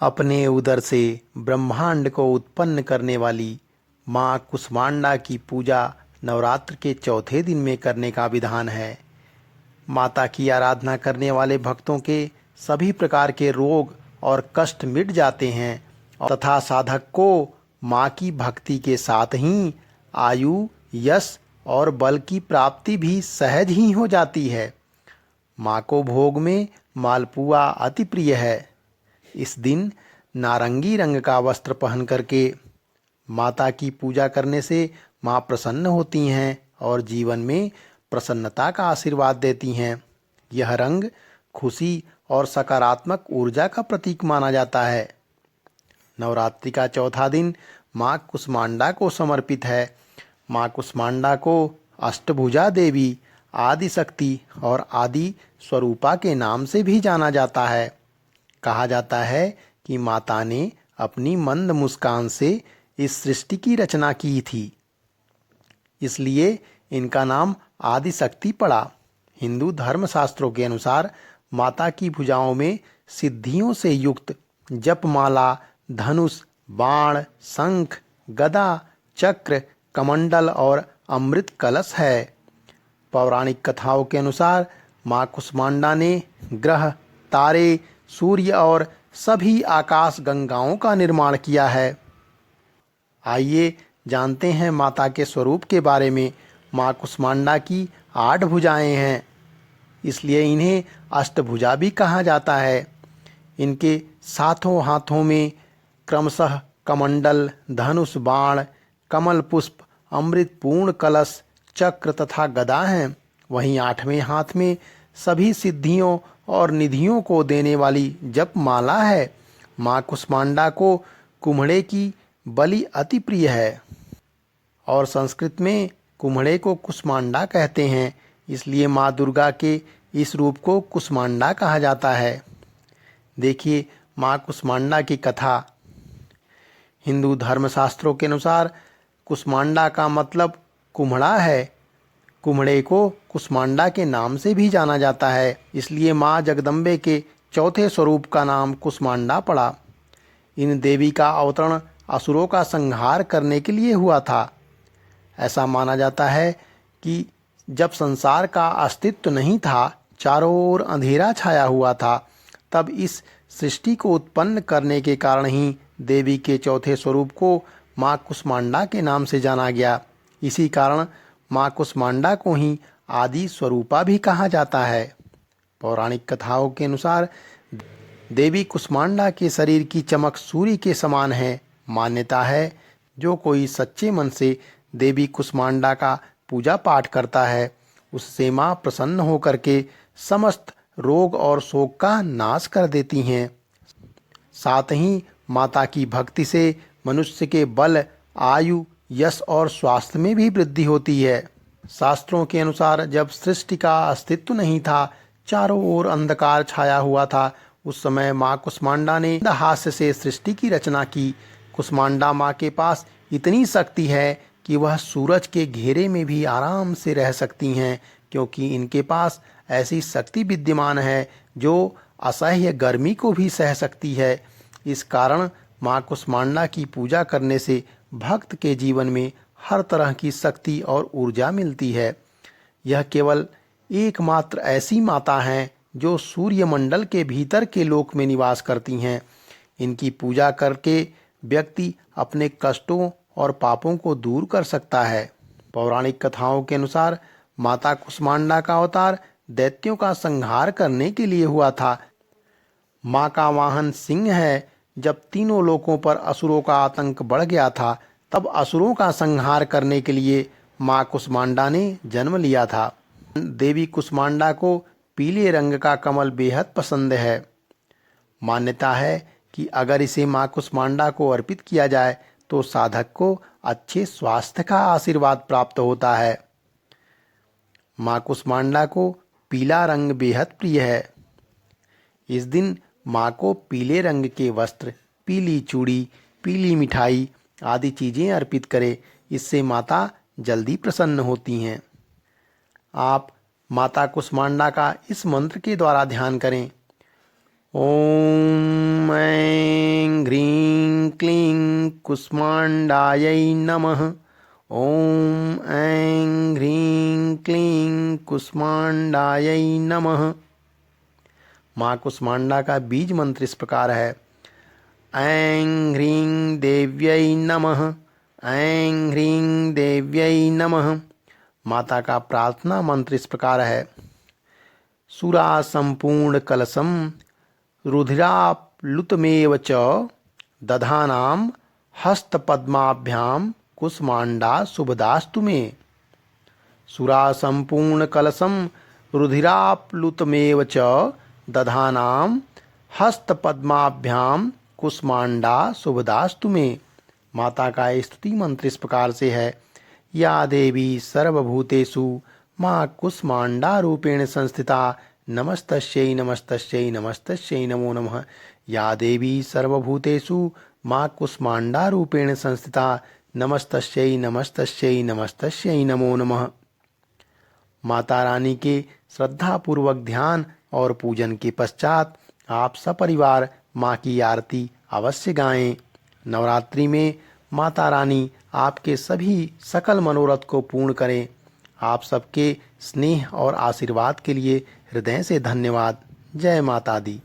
अपने उदर से ब्रह्मांड को उत्पन्न करने वाली माँ कुष्मांडा की पूजा नवरात्र के चौथे दिन में करने का विधान है। माता की आराधना करने वाले भक्तों के सभी प्रकार के रोग और कष्ट मिट जाते हैं तथा साधक को माँ की भक्ति के साथ ही आयु, यश और बल की प्राप्ति भी सहज ही हो जाती है। माँ को भोग में मालपुआ अति प्रिय है। इस दिन नारंगी रंग का वस्त्र पहन करके माता की पूजा करने से माँ प्रसन्न होती हैं और जीवन में प्रसन्नता का आशीर्वाद देती हैं। यह रंग खुशी और सकारात्मक ऊर्जा का प्रतीक माना जाता है। नवरात्रि का चौथा दिन माँ कुष्मांडा को समर्पित है। माँ कुष्मांडा को अष्टभुजा देवी, आदि शक्ति और आदि स्वरूपा के नाम से भी जाना जाता है। कहा जाता है कि माता ने अपनी मंद मुस्कान से इस सृष्टि की रचना की थी, इसलिए इनका नाम आदि शक्ति पड़ा। हिंदू धर्मशास्त्रों के अनुसार माता की भुजाओं में सिद्धियों से युक्त जपमाला, धनुष, बाण, शंख, गदा, चक्र, कमंडल और अमृत कलश है। पौराणिक कथाओं के अनुसार माँ कुष्मांडा ने ग्रह, तारे, सूर्य और सभी आकाश गंगाओं का निर्माण किया है। आइए जानते हैं माता के स्वरूप के बारे में। माँ कुष्मांडा की 8 भुजाएं हैं, इसलिए इन्हें अष्टभुजा भी कहा जाता है। इनके सातों हाथों में क्रमशः कमंडल, धनुष, बाण, कमल पुष्प, अमृत पूर्ण कलश, चक्र तथा गदा हैं। वहीं 8वें हाथ में सभी सिद्धियों और निधियों को देने वाली जपमाला है। माँ कुष्मांडा को कुम्हड़े की बलि अति प्रिय है और संस्कृत में कुम्हड़े को कुष्मांडा कहते हैं, इसलिए माँ दुर्गा के इस रूप को कुष्मांडा कहा जाता है। देखिए माँ कुष्मांडा की कथा। हिंदू धर्मशास्त्रों के अनुसार कुष्मांडा का मतलब कुम्हड़ा है। कुम्हड़े को कुष्मांडा के नाम से भी जाना जाता है, इसलिए माँ जगदम्बे के चौथे स्वरूप का नाम कुष्मांडा पड़ा। इन देवी का अवतरण असुरों का संहार करने के लिए हुआ था। ऐसा माना जाता है कि जब संसार का अस्तित्व नहीं था, चारों ओर अंधेरा छाया हुआ था, तब इस सृष्टि को उत्पन्न करने के कारण ही देवी के चौथे स्वरूप को माँ कुष्मांडा के नाम से जाना गया। इसी कारण माँ कुष्मांडा को ही आदि स्वरूपा भी कहा जाता है। पौराणिक कथाओं के अनुसार देवी कुष्मांडा के शरीर की चमक सूर्य के समान है। मान्यता है जो कोई सच्चे मन से देवी कुष्मांडा का पूजा पाठ करता है, उससे माँ प्रसन्न होकर के समस्त रोग और शोक का नाश कर देती हैं। साथ ही माता की भक्ति से मनुष्य के बल, आयु, यश और स्वास्थ्य में भी वृद्धि होती है। शास्त्रों के अनुसार जब सृष्टि का अस्तित्व नहीं था, चारों ओर अंधकार छाया हुआ था, उस समय माँ कुष्मांडा ने हास्य से सृष्टि की रचना की। कुष्मांडा माँ के पास इतनी शक्ति है कि वह सूरज के घेरे में भी आराम से रह सकती हैं, क्योंकि इनके पास ऐसी शक्ति विद्यमान है जो असह्य गर्मी को भी सह सकती है। इस कारण माँ कुष्मांडा की पूजा करने से भक्त के जीवन में हर तरह की शक्ति और ऊर्जा मिलती है। यह केवल एकमात्र ऐसी माता हैं जो सूर्यमंडल के भीतर के लोक में निवास करती हैं। इनकी पूजा करके व्यक्ति अपने कष्टों और पापों को दूर कर सकता है। पौराणिक कथाओं के अनुसार माता कुष्मांडा का अवतार दैत्यों का संहार करने के लिए हुआ था। माँ का वाहन सिंह है। जब तीनों लोकों पर असुरों का आतंक बढ़ गया था, तब असुरों का संहार करने के लिए माँ कुष्मांडा ने जन्म लिया था। देवी कुष्मांडा को पीले रंग का कमल बेहद पसंद है। मान्यता है कि अगर इसे माँ कुष्मांडा को अर्पित किया जाए तो साधक को अच्छे स्वास्थ्य का आशीर्वाद प्राप्त होता है। माँ कुष्मांडा को पीला रंग बेहद प्रिय है। इस दिन माँ को पीले रंग के वस्त्र, पीली चूड़ी, पीली मिठाई आदि चीजें अर्पित करें। इससे माता जल्दी प्रसन्न होती हैं। आप माता कुष्मांडा का इस मंत्र के द्वारा ध्यान करें। ओम ऐं कुष्माण्डायै नमः। ॐ ऐं ह्रीं क्लीं कुष्माण्डायै नमः। माँ कुष्माण्डा का बीज मंत्र इस प्रकार है। ऐं ह्रीं देव्यै नमः। ऐं ह्रीं देव्यै नमः। माता का प्रार्थना मंत्र इस प्रकार है। सुरा संपूर्ण कलशम रुधिराप्लुतमेव च दधानाम हस्तपद्माभ्याम कुष्माण्डा शुभदास्तु मे। सुरा संपूर्ण कलशम रुधिराप्लुतमेव च दधानाम हस्तपद्माभ्याम कुष्माण्डा शुभदास्तु मे। माता का स्तुति मंत्र इस प्रकार से है। या देवी सर्वभूतेषु माँ कुष्माण्डा रूपेण संस्थिता नमस्तस्यै नमस्तस्यै नमस्तस्यै नमो नमः। या देवी सर्वभूतेषु माँ कुष्माण्डा रूपेण संस्थिता नमस्तस्यै नमस्तस्यै नमस्तस्यै नमो नमः। माता रानी के श्रद्धापूर्वक ध्यान और पूजन के पश्चात आप सपरिवार माँ की आरती अवश्य गाएं। नवरात्रि में माता रानी आपके सभी सकल मनोरथ को पूर्ण करें। आप सबके स्नेह और आशीर्वाद के लिए हृदय से धन्यवाद। जय माता दी।